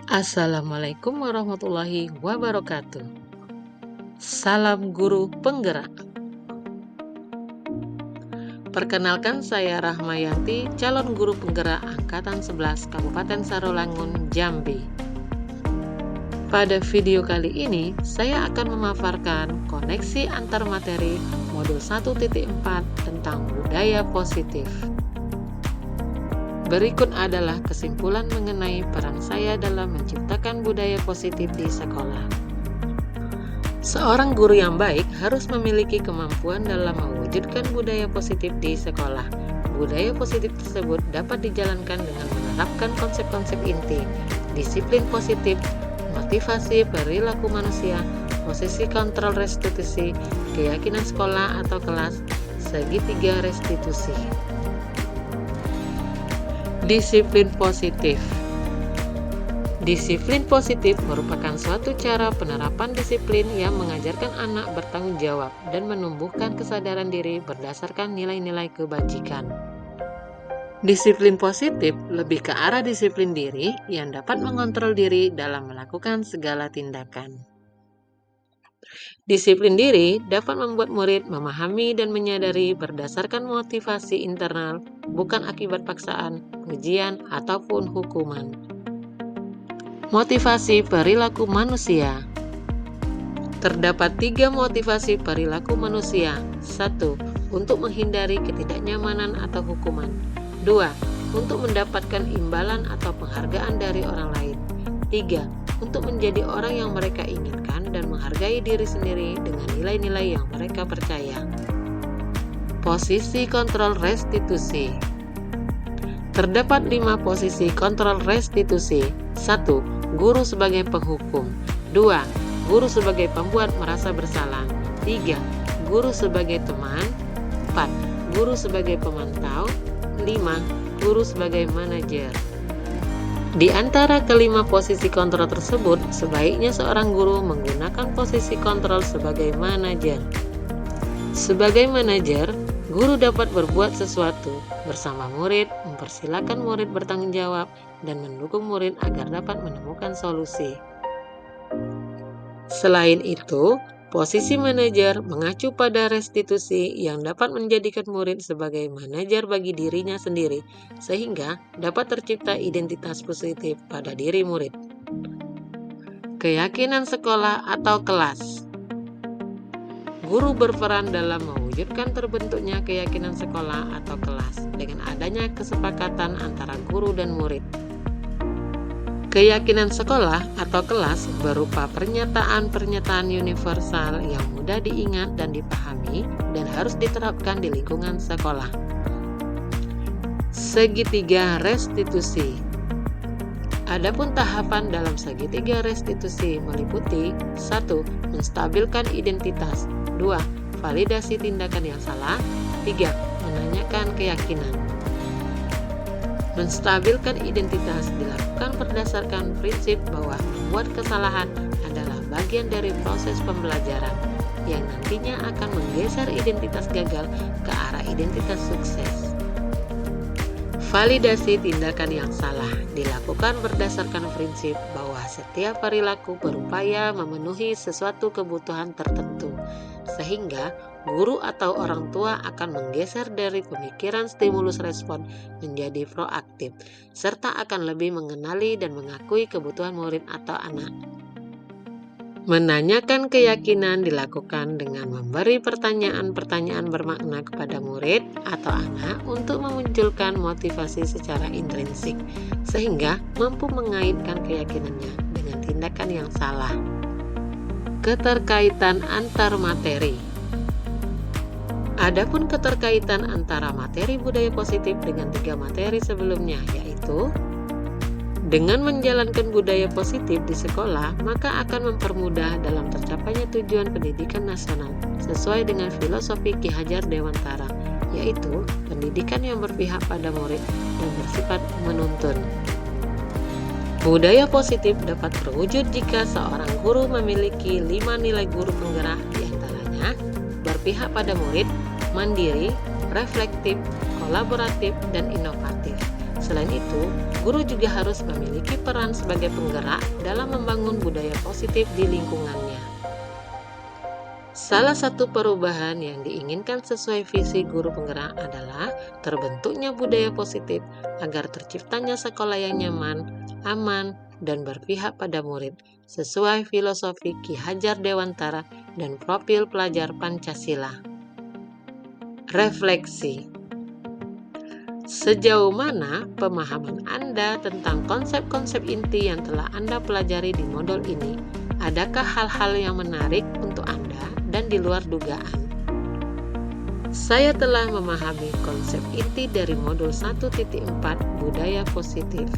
Assalamualaikum warahmatullahi wabarakatuh. Salam guru penggerak. Perkenalkan, saya Rahmayanti, calon guru penggerak Angkatan 11 Kabupaten Sarolangun, Jambi. Pada video kali ini, saya akan memaparkan koneksi antar materi modul 1.4 tentang budaya positif. Berikut adalah kesimpulan mengenai peran saya dalam menciptakan budaya positif di sekolah. Seorang guru yang baik harus memiliki kemampuan dalam mewujudkan budaya positif di sekolah. Budaya positif tersebut dapat dijalankan dengan menerapkan konsep-konsep inti, disiplin positif, motivasi perilaku manusia, posisi kontrol restitusi, keyakinan sekolah atau kelas, segitiga restitusi. Disiplin positif. Disiplin positif merupakan suatu cara penerapan disiplin yang mengajarkan anak bertanggung jawab dan menumbuhkan kesadaran diri berdasarkan nilai-nilai kebajikan. Disiplin positif lebih ke arah disiplin diri yang dapat mengontrol diri dalam melakukan segala tindakan. Disiplin diri dapat membuat murid memahami dan menyadari berdasarkan motivasi internal, bukan akibat paksaan, pujian, ataupun hukuman. Motivasi perilaku manusia. Terdapat 3 motivasi perilaku manusia. 1. Untuk menghindari ketidaknyamanan atau hukuman. 2. Untuk mendapatkan imbalan atau penghargaan dari orang lain. 3. Untuk menjadi orang yang mereka inginkan dan menghargai diri sendiri dengan nilai-nilai yang mereka percaya. Posisi kontrol restitusi. Terdapat 5 posisi kontrol restitusi. 1. Guru sebagai penghukum. 2. Guru sebagai pembuat merasa bersalah. 3. Guru sebagai teman. 4. Guru sebagai pemantau. 5. Guru sebagai manajer. Di antara kelima posisi kontrol tersebut, sebaiknya seorang guru menggunakan posisi kontrol sebagai manajer. Sebagai manajer, guru dapat berbuat sesuatu bersama murid, mempersilahkan murid bertanggung jawab, dan mendukung murid agar dapat menemukan solusi. Selain itu, posisi manajer mengacu pada restitusi yang dapat menjadikan murid sebagai manajer bagi dirinya sendiri, sehingga dapat tercipta identitas positif pada diri murid. Keyakinan sekolah atau kelas. Guru berperan dalam mewujudkan terbentuknya keyakinan sekolah atau kelas dengan adanya kesepakatan antara guru dan murid. Keyakinan sekolah atau kelas berupa pernyataan-pernyataan universal yang mudah diingat dan dipahami dan harus diterapkan di lingkungan sekolah. Segitiga restitusi. Adapun tahapan dalam segitiga restitusi meliputi 1. Menstabilkan identitas. 2. Validasi tindakan yang salah. 3. Menanyakan keyakinan. Menstabilkan identitas dilakukan berdasarkan prinsip bahwa membuat kesalahan adalah bagian dari proses pembelajaran yang nantinya akan menggeser identitas gagal ke arah identitas sukses. Validasi tindakan yang salah dilakukan berdasarkan prinsip bahwa setiap perilaku berupaya memenuhi sesuatu kebutuhan tertentu, sehingga guru atau orang tua akan menggeser dari pemikiran stimulus respon menjadi proaktif, serta akan lebih mengenali dan mengakui kebutuhan murid atau anak. Menanyakan keyakinan dilakukan dengan memberi pertanyaan-pertanyaan bermakna kepada murid atau anak untuk memunculkan motivasi secara intrinsik, sehingga mampu mengaitkan keyakinannya dengan tindakan yang salah. Keterkaitan antar materi. Adapun keterkaitan antara materi budaya positif dengan 3 materi sebelumnya, yaitu dengan menjalankan budaya positif di sekolah, maka akan mempermudah dalam tercapainya tujuan pendidikan nasional sesuai dengan filosofi Ki Hajar Dewantara, yaitu pendidikan yang berpihak pada murid dan bersifat menuntun. Budaya positif dapat terwujud jika seorang guru memiliki 5 nilai guru penggerak, diantaranya berpihak pada murid, mandiri, reflektif, kolaboratif, dan inovatif. Selain itu, guru juga harus memiliki peran sebagai penggerak dalam membangun budaya positif di lingkungannya. Salah satu perubahan yang diinginkan sesuai visi guru penggerak adalah terbentuknya budaya positif agar terciptanya sekolah yang nyaman, aman, dan berpihak pada murid sesuai filosofi Ki Hajar Dewantara dan profil pelajar Pancasila. Refleksi. Sejauh mana pemahaman Anda tentang konsep-konsep inti yang telah Anda pelajari di modul ini? Adakah hal-hal yang menarik untuk Anda dan di luar dugaan? Saya telah memahami konsep inti dari modul 1.4 Budaya Positif.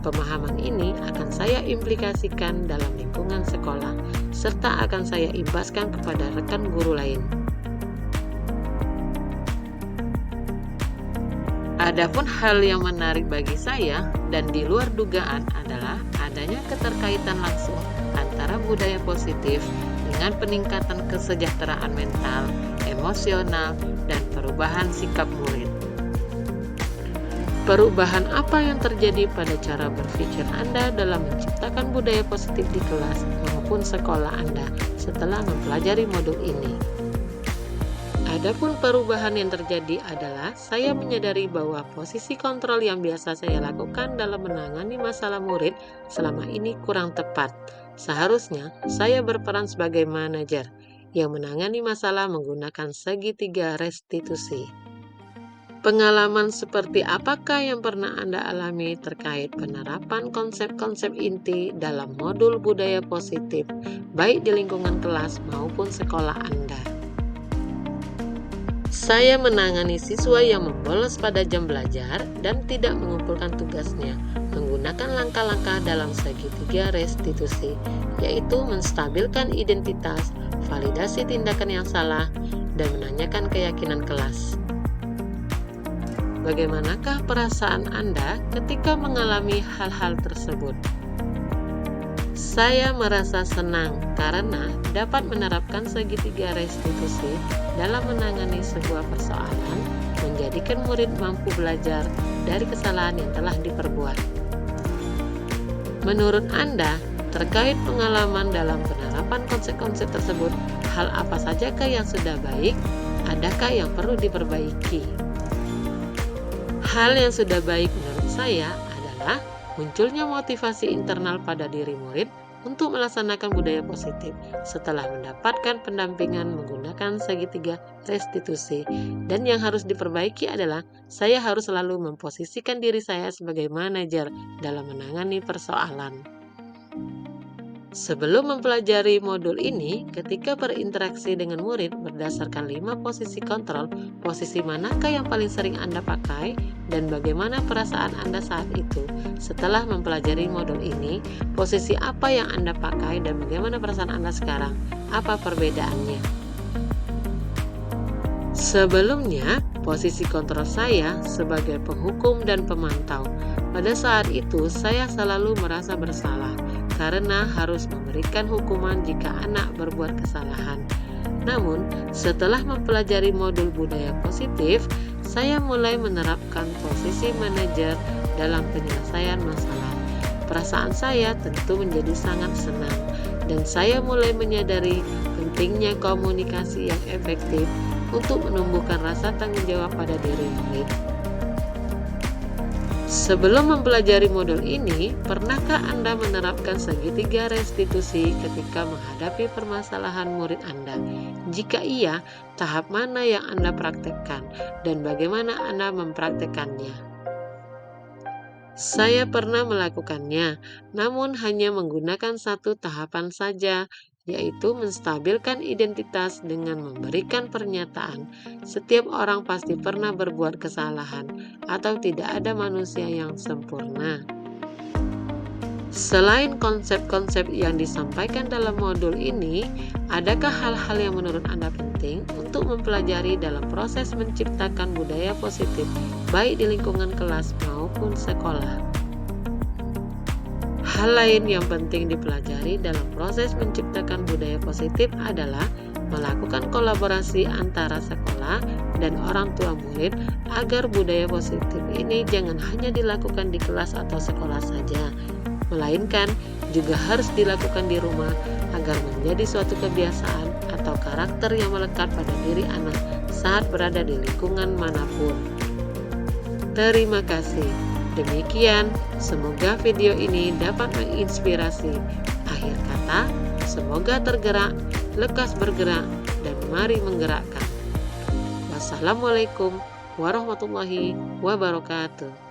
Pemahaman ini akan saya implikasikan dalam lingkungan sekolah, serta akan saya ibaskan kepada rekan guru lain. Adapun hal yang menarik bagi saya dan di luar dugaan adalah adanya keterkaitan langsung antara budaya positif dengan peningkatan kesejahteraan mental, emosional, dan perubahan sikap murid. Perubahan apa yang terjadi pada cara berpikir Anda dalam menciptakan budaya positif di kelas maupun sekolah Anda setelah mempelajari modul ini? Adapun perubahan yang terjadi adalah saya menyadari bahwa posisi kontrol yang biasa saya lakukan dalam menangani masalah murid selama ini kurang tepat. Seharusnya saya berperan sebagai manajer yang menangani masalah menggunakan segitiga restitusi. Pengalaman seperti apakah yang pernah Anda alami terkait penerapan konsep-konsep inti dalam modul budaya positif, baik di lingkungan kelas maupun sekolah Anda? Saya menangani siswa yang membolos pada jam belajar dan tidak mengumpulkan tugasnya menggunakan langkah-langkah dalam segitiga restitusi, yaitu menstabilkan identitas, validasi tindakan yang salah, dan menanyakan keyakinan kelas. Bagaimanakah perasaan Anda ketika mengalami hal-hal tersebut? Saya merasa senang karena dapat menerapkan segitiga restitusi dalam menangani sebuah persoalan, menjadikan murid mampu belajar dari kesalahan yang telah diperbuat. Menurut Anda, terkait pengalaman dalam penerapan konsep-konsep tersebut, hal apa sajakah yang sudah baik? Adakah yang perlu diperbaiki? Hal yang sudah baik menurut saya adalah munculnya motivasi internal pada diri murid untuk melaksanakan budaya positif setelah mendapatkan pendampingan menggunakan segitiga restitusi. Dan yang harus diperbaiki adalah saya harus selalu memposisikan diri saya sebagai manajer dalam menangani persoalan. Sebelum mempelajari modul ini, ketika berinteraksi dengan murid berdasarkan 5 posisi kontrol, posisi manakah yang paling sering Anda pakai dan bagaimana perasaan Anda saat itu? Setelah mempelajari modul ini, posisi apa yang Anda pakai dan bagaimana perasaan Anda sekarang? Apa perbedaannya? Sebelumnya, posisi kontrol saya sebagai penghukum dan pemantau. Pada saat itu, saya selalu merasa bersalah karena harus memberikan hukuman jika anak berbuat kesalahan. Namun, setelah mempelajari modul budaya positif, saya mulai menerapkan posisi manajer dalam penyelesaian masalah. Perasaan saya tentu menjadi sangat senang, dan saya mulai menyadari pentingnya komunikasi yang efektif untuk menumbuhkan rasa tanggung jawab pada diri murid. Sebelum mempelajari modul ini, pernahkah Anda menerapkan segitiga restitusi ketika menghadapi permasalahan murid Anda? Jika iya, tahap mana yang Anda praktekkan dan bagaimana Anda mempraktekannya? Saya pernah melakukannya, namun hanya menggunakan satu tahapan saja, yaitu menstabilkan identitas dengan memberikan pernyataan. Setiap orang pasti pernah berbuat kesalahan, atau tidak ada manusia yang sempurna. Selain konsep-konsep yang disampaikan dalam modul ini, adakah hal-hal yang menurut Anda penting untuk mempelajari dalam proses menciptakan budaya positif, baik di lingkungan kelas maupun sekolah? Hal lain yang penting dipelajari dalam proses menciptakan budaya positif adalah melakukan kolaborasi antara sekolah dan orang tua murid agar budaya positif ini jangan hanya dilakukan di kelas atau sekolah saja, melainkan juga harus dilakukan di rumah agar menjadi suatu kebiasaan atau karakter yang melekat pada diri anak saat berada di lingkungan manapun. Terima kasih. Demikian, semoga video ini dapat menginspirasi. Akhir kata, semoga tergerak, lekas bergerak, dan mari menggerakkan. Wassalamualaikum warahmatullahi wabarakatuh.